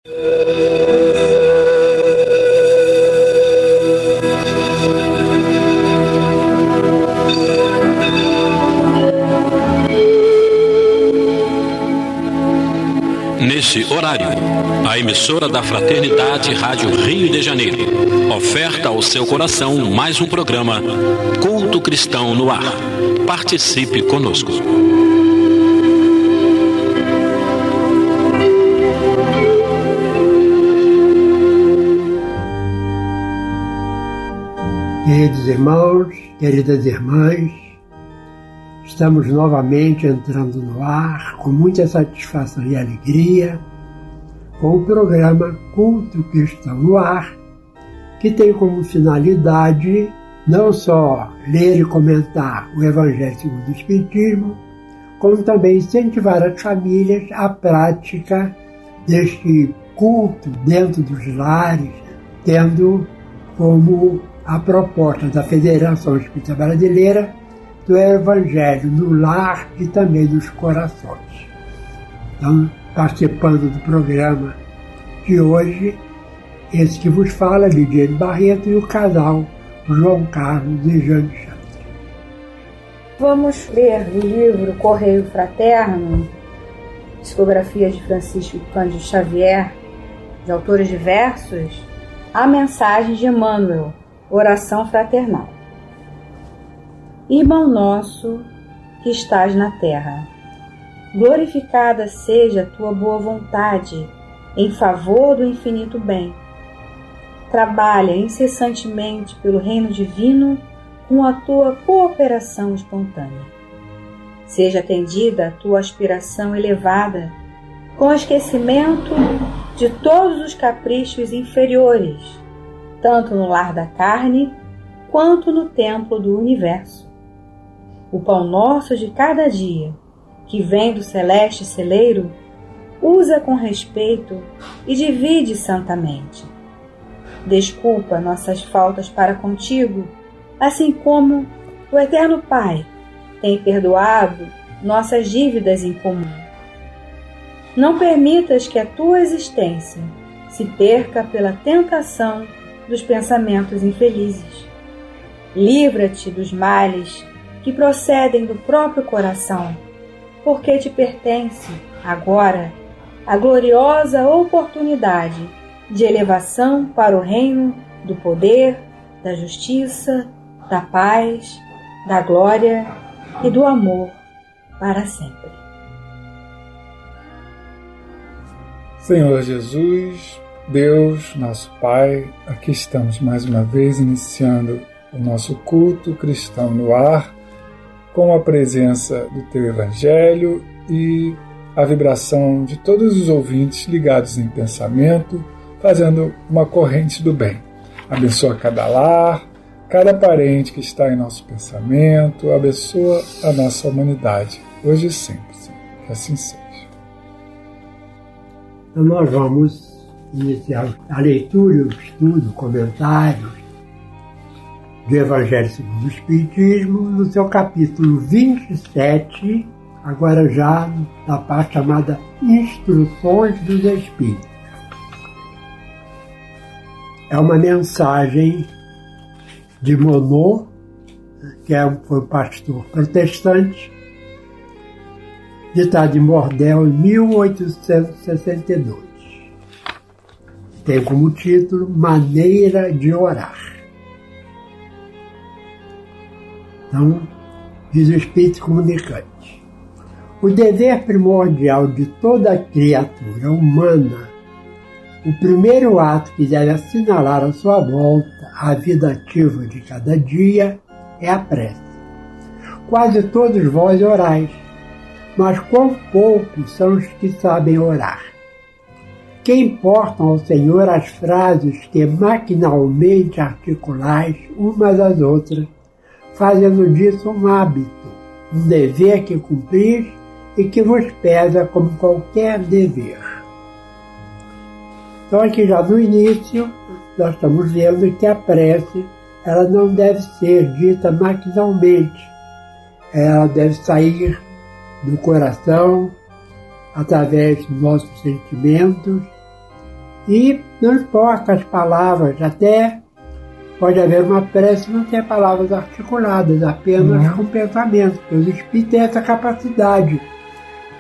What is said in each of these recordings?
Nesse horário, a emissora da Fraternidade Rádio Rio de Janeiro oferta ao seu coração mais um programa Culto Cristão no Ar. Participe conosco. Queridos irmãos, queridas irmãs, estamos novamente entrando no ar com muita satisfação e alegria com o programa Culto Cristão no Ar, que tem como finalidade não só ler e comentar o Evangelho segundo o Espiritismo, como também incentivar as famílias à prática deste culto dentro dos lares, tendo como a proposta da Federação Espírita Brasileira do Evangelho no lar e também nos corações. Então, participando do programa de hoje, esse que vos fala, Lidiane Barreto, e o casal João Carlos e Jane Chantre. Vamos ler o livro Correio Fraterno, Psicografias de Francisco Cândido Xavier, de autores diversos, a mensagem de Emmanuel, oração fraternal. Irmão nosso que estás na terra, glorificada seja a tua boa vontade em favor do infinito bem. Trabalha incessantemente pelo reino divino com a tua cooperação espontânea. Seja atendida a tua aspiração elevada com esquecimento de todos os caprichos inferiores, tanto no lar da carne quanto no templo do universo. O pão nosso de cada dia, que vem do celeste celeiro, usa com respeito e divide santamente. Desculpa nossas faltas para contigo, assim como o Eterno Pai tem perdoado nossas dívidas em comum. Não permitas que a tua existência se perca pela tentação dos pensamentos infelizes. Livra-te dos males que procedem do próprio coração, porque te pertence, agora, a gloriosa oportunidade de elevação para o reino do poder, da justiça, da paz, da glória e do amor para sempre. Senhor Jesus, Deus, nosso Pai, aqui estamos mais uma vez iniciando o nosso culto cristão no ar, com a presença do Teu Evangelho e a vibração de todos os ouvintes ligados em pensamento, fazendo uma corrente do bem. Abençoa cada lar, cada parente que está em nosso pensamento, abençoa a nossa humanidade, hoje e sempre, Senhor. Que assim seja. Então nós vamos iniciar a leitura, o estudo, comentários do Evangelho segundo o Espiritismo, no seu capítulo 27, agora já na parte chamada Instruções dos Espíritos. É uma mensagem de Monod, que foi um pastor protestante, ditado em Bordel em 1862. Tem como título Maneira de Orar. Então, diz o Espírito Comunicante: o dever primordial de toda criatura humana, o primeiro ato que deve assinalar à sua volta a vida ativa de cada dia, é a prece. Quase todos vós orais, mas quão poucos são os que sabem orar. Que importam ao Senhor as frases que maquinalmente articulais umas às outras, fazendo disso um hábito, um dever que cumprir e que vos pesa como qualquer dever. Então aqui já no início, nós estamos vendo que a prece, ela não deve ser dita maquinalmente, ela deve sair do coração, através dos nossos sentimentos, E não importa as palavras, até pode haver uma prece que não tem palavras articuladas, apenas com pensamento. Porque os espíritos têm essa capacidade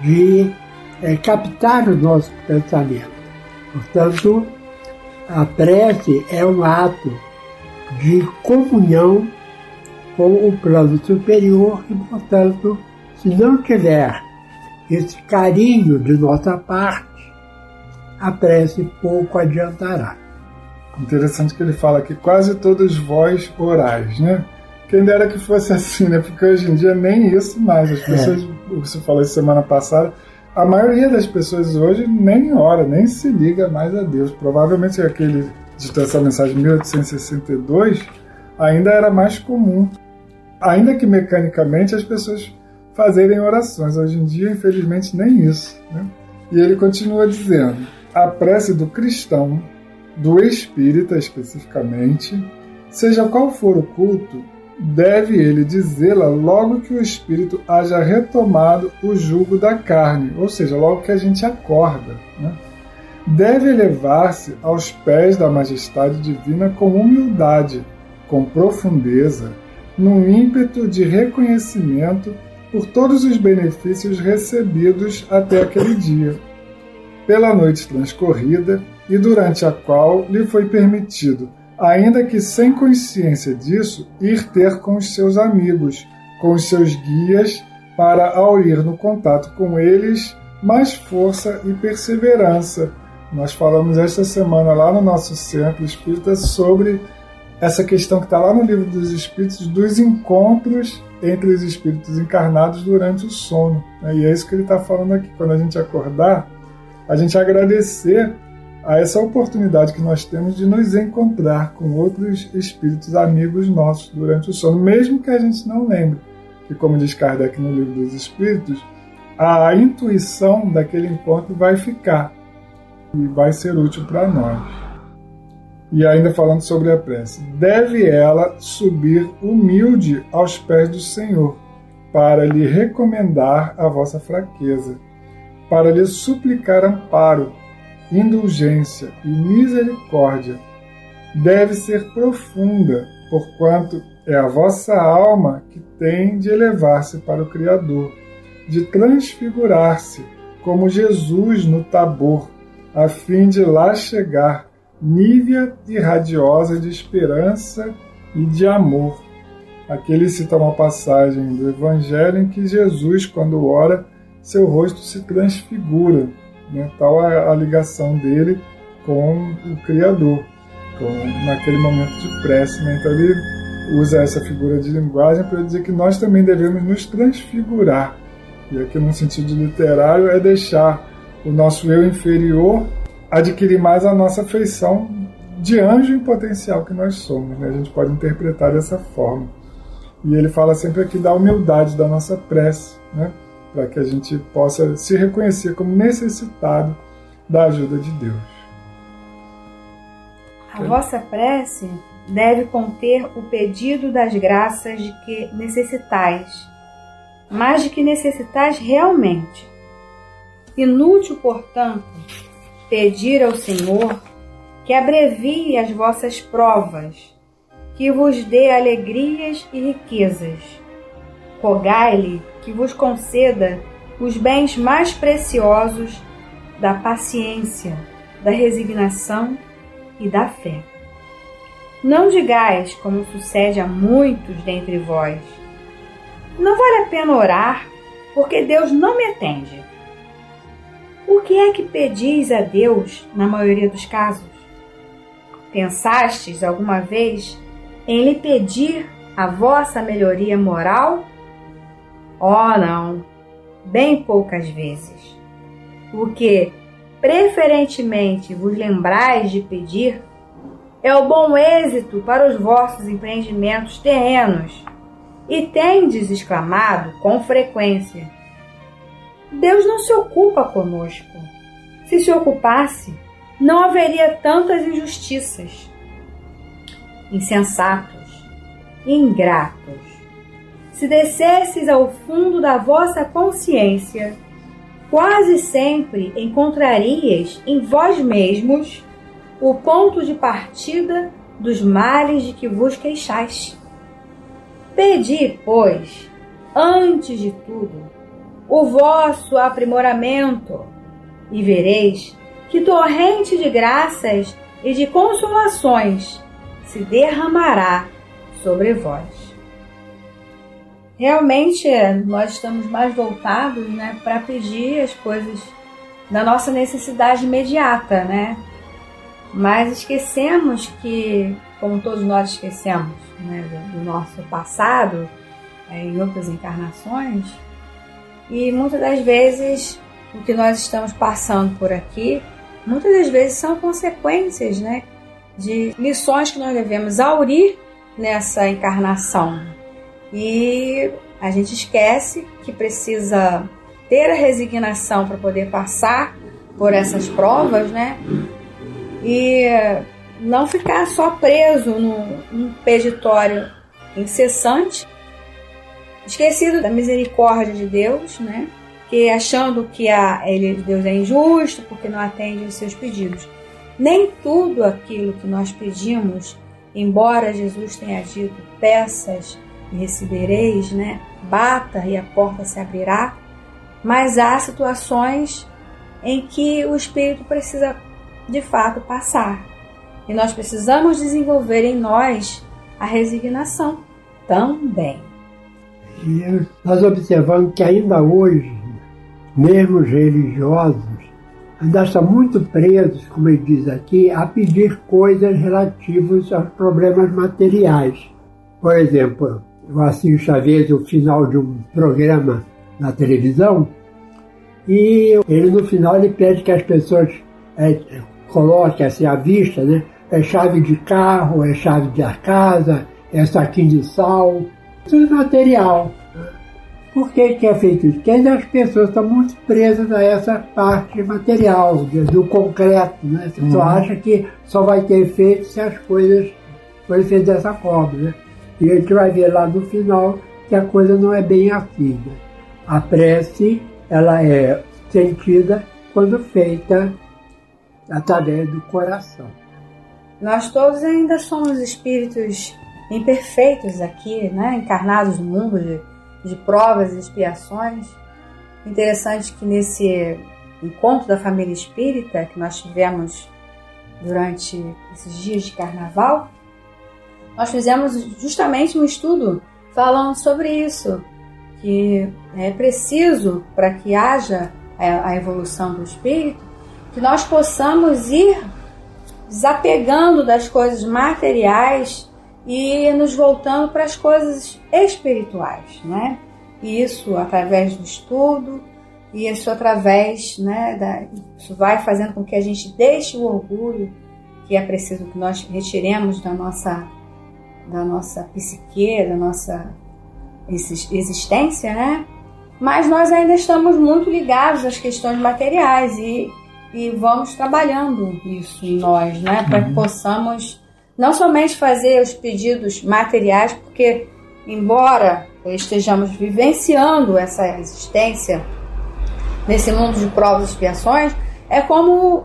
de captar o nosso pensamento. Portanto, a prece é um ato de comunhão com o plano superior e, portanto, se não tiver esse carinho de nossa parte, a prece pouco adiantará. Interessante que ele fala que quase todos vós orais, né? Quem dera que fosse assim, né? Porque hoje em dia nem isso mais. As pessoas, você falou isso semana passada, a maioria das pessoas hoje nem ora, nem se liga mais a Deus. Provavelmente aquele ditou essa mensagem em 1862 ainda era mais comum. Ainda que mecanicamente as pessoas fazerem orações. Hoje em dia, infelizmente, nem isso, né? E ele continua dizendo: a prece do cristão, do espírita especificamente, seja qual for o culto, deve ele dizê-la logo que o espírito haja retomado o jugo da carne, ou seja, logo que a gente acorda, né? Deve elevar-se aos pés da majestade divina com humildade, com profundeza, num ímpeto de reconhecimento por todos os benefícios recebidos até aquele dia, pela noite transcorrida e durante a qual lhe foi permitido, ainda que sem consciência disso, ir ter com os seus amigos, com os seus guias, para aurir no contato com eles mais força e perseverança. Nós falamos esta semana lá no nosso Centro Espírita sobre essa questão que está lá no Livro dos Espíritos, dos encontros entre os espíritos encarnados durante o sono. E é isso que ele está falando aqui. Quando a gente acordar, a gente agradecer a essa oportunidade que nós temos de nos encontrar com outros espíritos amigos nossos durante o sono, mesmo que a gente não lembre. Que, como diz Kardec no Livro dos Espíritos, a intuição daquele encontro vai ficar e vai ser útil para nós. E ainda falando sobre a prece, deve ela subir humilde aos pés do Senhor, para lhe recomendar a vossa fraqueza, para lhe suplicar amparo, indulgência e misericórdia. Deve ser profunda, porquanto é a vossa alma que tem de elevar-se para o Criador, de transfigurar-se como Jesus no Tabor, a fim de lá chegar, nívea e radiosa de esperança e de amor. Aqui ele cita uma passagem do Evangelho em que Jesus, quando ora, seu rosto se transfigura, né? Tal a ligação dele com o Criador, naquele momento de prece, né? Então ele usa essa figura de linguagem para dizer que nós também devemos nos transfigurar. E aqui, no sentido literário, é deixar o nosso eu inferior adquirir mais a nossa feição de anjo em potencial que nós somos, né? A gente pode interpretar dessa forma. E ele fala sempre aqui da humildade da nossa prece, né? Para que a gente possa se reconhecer como necessitado da ajuda de Deus. A vossa prece deve conter o pedido das graças de que necessitais, mas de que necessitais realmente. Inútil, portanto, pedir ao Senhor que abrevie as vossas provas, que vos dê alegrias e riquezas. Rogai-lhe que vos conceda os bens mais preciosos da paciência, da resignação e da fé. Não digais, como sucede a muitos dentre vós: não vale a pena orar, porque Deus não me atende. O que é que pedis a Deus na maioria dos casos? Pensastes alguma vez em lhe pedir a vossa melhoria moral? Oh, não, bem poucas vezes. O que preferentemente vos lembrais de pedir é o bom êxito para os vossos empreendimentos terrenos, e tendes exclamado com frequência: Deus não se ocupa conosco. Se se ocupasse, não haveria tantas injustiças. Insensatos, ingratos, se descesses ao fundo da vossa consciência, quase sempre encontrarias em vós mesmos o ponto de partida dos males de que vos queixais. Pedi, pois, antes de tudo, o vosso aprimoramento, e vereis que torrente de graças e de consolações se derramará sobre vós. Realmente, nós estamos mais voltados, né, para pedir as coisas da nossa necessidade imediata, né? Mas esquecemos que, como todos nós esquecemos, né, do nosso passado, em outras encarnações, e muitas das vezes o que nós estamos passando por aqui, muitas das vezes são consequências, né, de lições que nós devemos aurir nessa encarnação. E a gente esquece que precisa ter a resignação para poder passar por essas provas, né? E não ficar só preso num peditório incessante, esquecido da misericórdia de Deus, né? Que achando que Deus é injusto porque não atende os seus pedidos. Nem tudo aquilo que nós pedimos, embora Jesus tenha dito, peças e recebereis, né? Bata e a porta se abrirá, mas há situações em que o Espírito precisa de fato passar. E nós precisamos desenvolver em nós a resignação também. E nós observamos que ainda hoje, mesmo os religiosos, ainda estão muito presos, como ele diz aqui, a pedir coisas relativas aos problemas materiais. Por exemplo, eu assisto às vezes o final de um programa na televisão e ele no final ele pede que as pessoas coloquem assim à vista, né? É chave de carro, é chave de casa, é saquinho de sal, tudo material. Por que é feito isso? Porque as pessoas estão muito presas a essa parte material, do concreto, né? Você só acha que só vai ter efeito se as coisas forem feitas dessa forma, né? E a gente vai ver lá no final que a coisa não é bem assim, né? A prece, ela é sentida quando feita através do coração. Nós todos ainda somos espíritos imperfeitos aqui, né? Encarnados no mundo de provas e expiações. Interessante que nesse encontro da família espírita que nós tivemos durante esses dias de carnaval, nós fizemos justamente um estudo falando sobre isso, que é preciso, para que haja a evolução do espírito, que nós possamos ir desapegando das coisas materiais e nos voltando para as coisas espirituais, né? E isso através do estudo, e isso através, né, isso vai fazendo com que a gente deixe o orgulho, que é preciso que nós retiremos da nossa psique, da nossa existência, né? Mas nós ainda estamos muito ligados às questões materiais e vamos trabalhando isso em nós, né? Para que possamos não somente fazer os pedidos materiais, porque embora estejamos vivenciando essa existência nesse mundo de provas e expiações, é como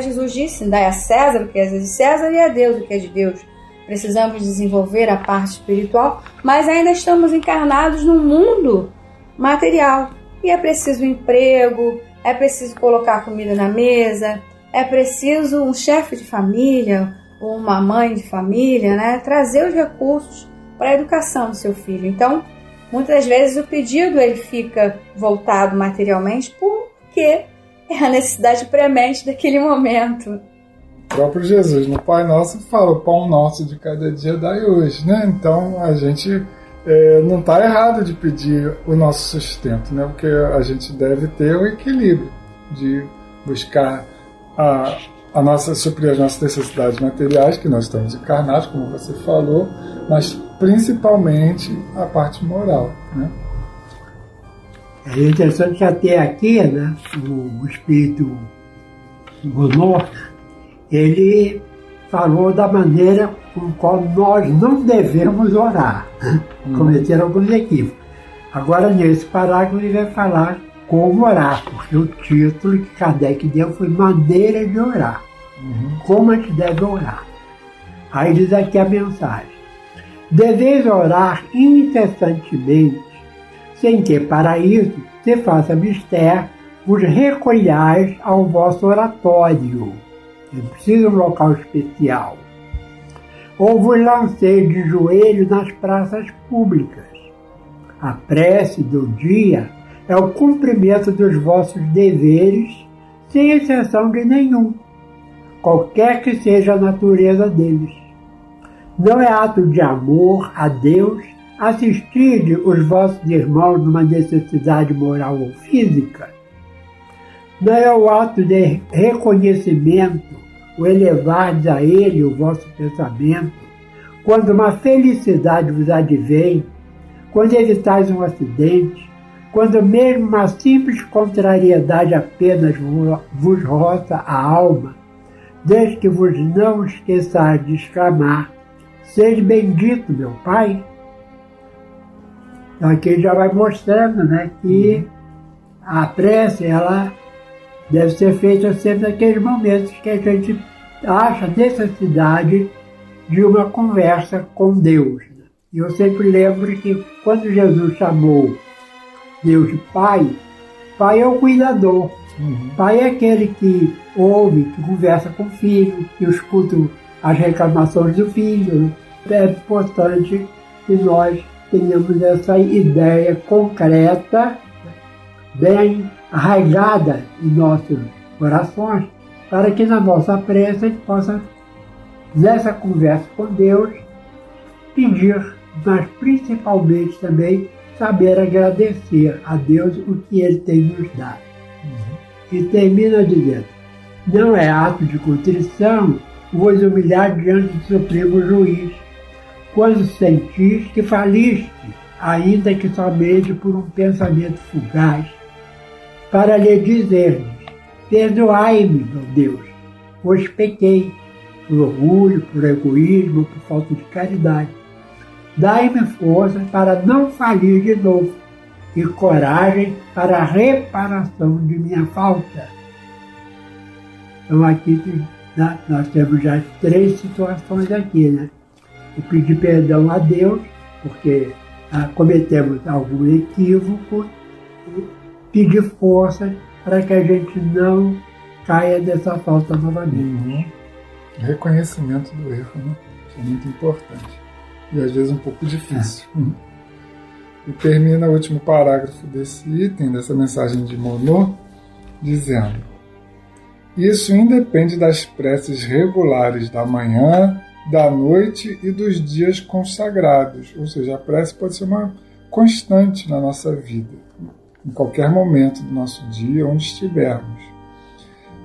Jesus disse, dai a César o que é de César e a Deus o que é de Deus. Precisamos desenvolver a parte espiritual, mas ainda estamos encarnados num mundo material. E é preciso emprego, é preciso colocar comida na mesa, é preciso um chefe de família, ou uma mãe de família, né, trazer os recursos para a educação do seu filho. Então, muitas vezes o pedido ele fica voltado materialmente porque é a necessidade premente daquele momento. O próprio Jesus, no Pai Nosso, fala: o pão nosso de cada dia dai hoje, né? Então, a gente não está errado de pedir o nosso sustento, né? Porque a gente deve ter o equilíbrio de buscar suprir as nossas necessidades materiais, que nós estamos encarnados, como você falou, mas principalmente a parte moral, né? É interessante que até aqui, né, o Espírito Gounod, ele falou da maneira com qual nós não devemos orar, né? Cometer alguns equívocos. Agora, nesse parágrafo, ele vai falar como orar, porque o título que Kardec deu foi Maneira de Orar. Como a gente deve orar? Aí diz aqui a mensagem: deveis orar incessantemente, sem que para isso se faça mister, vos recolhais ao vosso oratório. Não precisa um local especial. Ou vos lanceis de joelho nas praças públicas. A prece do dia é o cumprimento dos vossos deveres, sem exceção de nenhum, qualquer que seja a natureza deles. Não é ato de amor a Deus assistir os vossos irmãos numa necessidade moral ou física? Não é o ato de reconhecimento, o elevardes a Ele o vosso pensamento, quando uma felicidade vos advém, quando evitais um acidente, quando mesmo uma simples contrariedade apenas vos roça a alma, desde que vos não esqueçais de exclamar: seja bendito, meu Pai. Então aqui já vai mostrando, né, que a prece, ela deve ser feita sempre naqueles momentos que a gente acha necessidade de uma conversa com Deus. E eu sempre lembro que quando Jesus chamou Deus de Pai, Pai é o cuidador. Pai é aquele que ouve, que conversa com o filho, que escuta as reclamações do filho. É importante que nós tenhamos essa ideia concreta, bem arraigada em nossos corações, para que na nossa prece a gente possa, nessa conversa com Deus, pedir, mas principalmente também saber agradecer a Deus o que Ele tem nos dado. E termina dizendo: não é ato de contrição vos humilhar diante do supremo juiz, quando sentis que faliste, ainda que somente por um pensamento fugaz, para lhe dizer-lhes: perdoai-me, meu Deus, pois pequei, por orgulho, por egoísmo, por falta de caridade. Dai-me força para não falir de novo, e coragem para a reparação de minha falta. Então aqui nós temos já 3 situações aqui, né? O pedir perdão a Deus, porque cometemos algum equívoco, e pedir força para que a gente não caia dessa falta novamente. Reconhecimento do erro, né? Isso é muito importante. E às vezes um pouco difícil. E termina o último parágrafo desse item, dessa mensagem de Monod, dizendo: isso independe das preces regulares da manhã, da noite e dos dias consagrados. Ou seja, a prece pode ser uma constante na nossa vida, em qualquer momento do nosso dia, onde estivermos.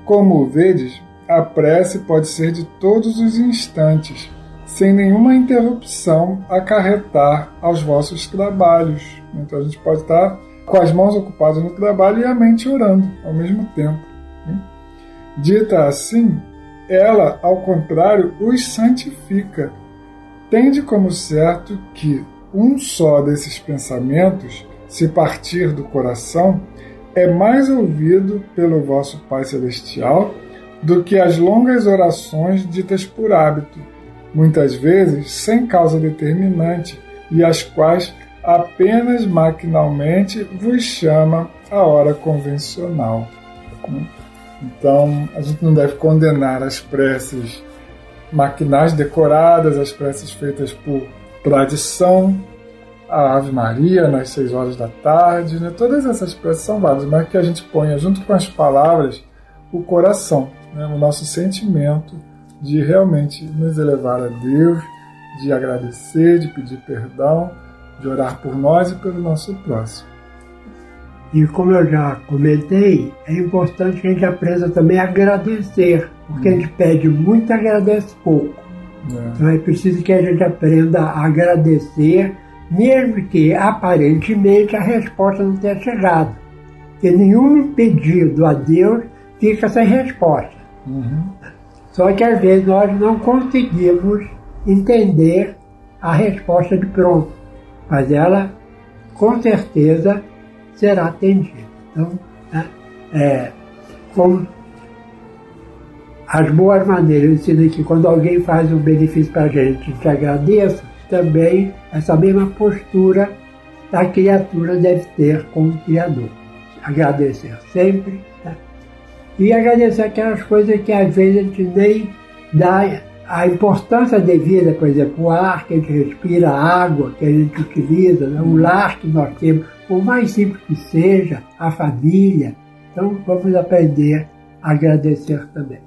Como vedes, a prece pode ser de todos os instantes, sem nenhuma interrupção acarretar aos vossos trabalhos. Então a gente pode estar com as mãos ocupadas no trabalho e a mente orando ao mesmo tempo. Dita assim, ela, ao contrário, os santifica. Tende como certo que um só desses pensamentos, se partir do coração, é mais ouvido pelo vosso Pai Celestial do que as longas orações ditas por hábito, muitas vezes sem causa determinante, e as quais apenas maquinalmente vos chama a hora convencional. Então, a gente não deve condenar as preces maquinais decoradas, as preces feitas por tradição, a Ave Maria nas 6 horas da tarde, né? Todas essas preces são válidas, mas que a gente ponha junto com as palavras o coração, né? O nosso sentimento de realmente nos elevar a Deus, de agradecer, de pedir perdão, de orar por nós e pelo nosso próximo. E como eu já comentei, é importante que a gente aprenda também a agradecer, porque a gente pede muito e agradece pouco. Então é preciso que a gente aprenda a agradecer, mesmo que aparentemente a resposta não tenha chegado. Porque nenhum pedido a Deus fica sem resposta. Só que às vezes nós não conseguimos entender a resposta de pronto, mas ela com certeza será atendida. Então, como as boas maneiras, ensina que quando alguém faz um benefício para a gente agradeça, também essa mesma postura a criatura deve ter com o Criador. Agradecer sempre, tá? E agradecer aquelas coisas que às vezes a gente nem dá a importância devida, por exemplo, o ar que a gente respira, a água que a gente utiliza, né? O lar que nós temos, por mais simples que seja, a família. Então vamos aprender a agradecer também.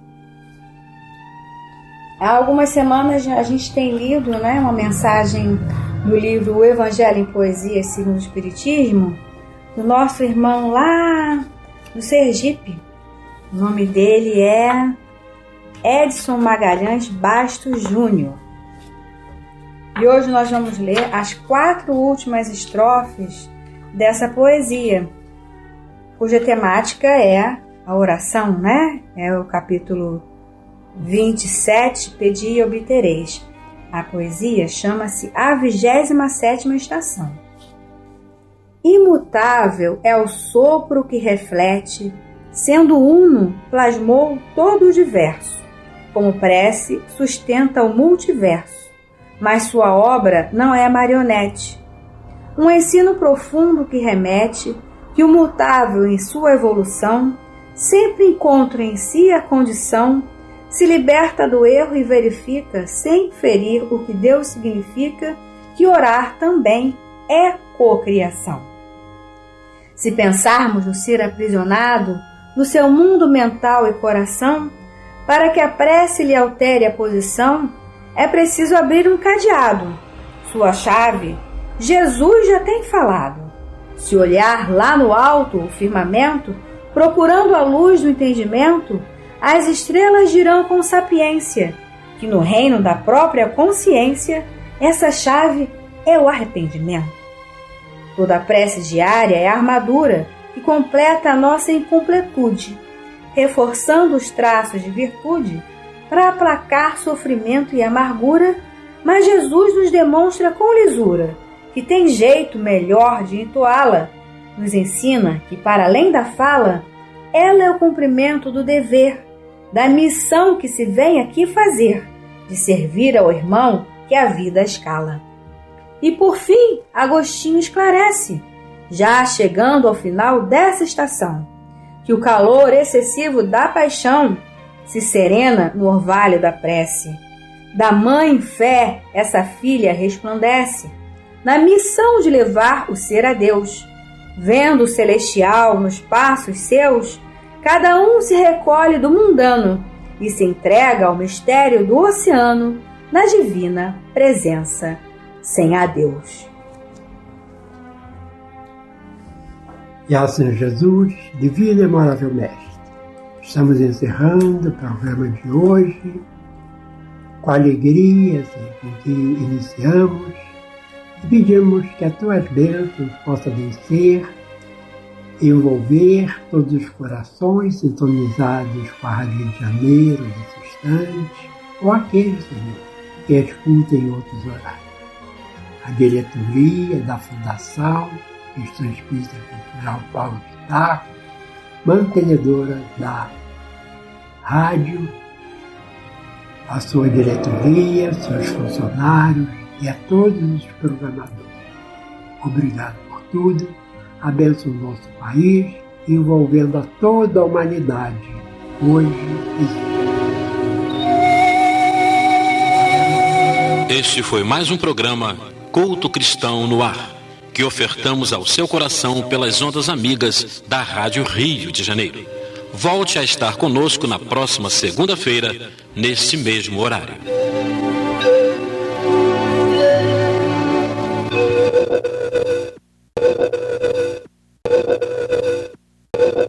Há algumas semanas a gente tem lido, né, uma mensagem no livro O Evangelho em Poesia segundo o Espiritismo, do nosso irmão lá no Sergipe. O nome dele é Edson Magalhães Bastos Júnior. E hoje nós vamos ler as 4 últimas estrofes dessa poesia, cuja temática é a oração, né? É o capítulo 27, Pedi e obtereis. A poesia chama-se A 27ª Estação. Imutável é o sopro que reflete, sendo uno, plasmou todo o diverso. Como prece, sustenta o multiverso, mas sua obra não é marionete. Um ensino profundo que remete que o mutável em sua evolução sempre encontra em si a condição, se liberta do erro e verifica, sem ferir o que Deus significa, que orar também é cocriação. Se pensarmos no ser aprisionado no seu mundo mental e coração, para que a prece lhe altere a posição, é preciso abrir um cadeado. Sua chave, Jesus já tem falado. Se olhar lá no alto, o firmamento, procurando a luz do entendimento, as estrelas dirão com sapiência que no reino da própria consciência, essa chave é o arrependimento. Toda prece diária é a armadura que completa a nossa incompletude, reforçando os traços de virtude para aplacar sofrimento e amargura, mas Jesus nos demonstra com lisura que tem jeito melhor de entoá-la, nos ensina que, para além da fala, ela é o cumprimento do dever, da missão que se vem aqui fazer, de servir ao irmão que a vida escala. E por fim, Agostinho esclarece, já chegando ao final dessa estação, que o calor excessivo da paixão se serena no orvalho da prece. Da mãe fé essa filha resplandece, na missão de levar o ser a Deus. Vendo o celestial nos passos seus, cada um se recolhe do mundano e se entrega ao mistério do oceano na divina presença sem adeus. E assim, Jesus, divino e amável Mestre, estamos encerrando o programa de hoje com a alegria com que iniciamos e pedimos que as tuas bênçãos possam vencer, envolver todos os corações sintonizados com a Rádio Rio de Janeiro nesse instante, ou aqueles, Senhor, que escutem em outros horários. A diretoria da Fundação Questão Espírita Cultural Paulo de Tarso, mantenedora da rádio, a sua diretoria, seus funcionários e a todos os programadores. Obrigado por tudo. Abençoe o nosso país, envolvendo a toda a humanidade, hoje e sempre. Este foi mais um programa Culto Cristão no Ar, que ofertamos ao seu coração pelas ondas amigas da Rádio Rio de Janeiro. Volte a estar conosco na próxima segunda-feira, neste mesmo horário.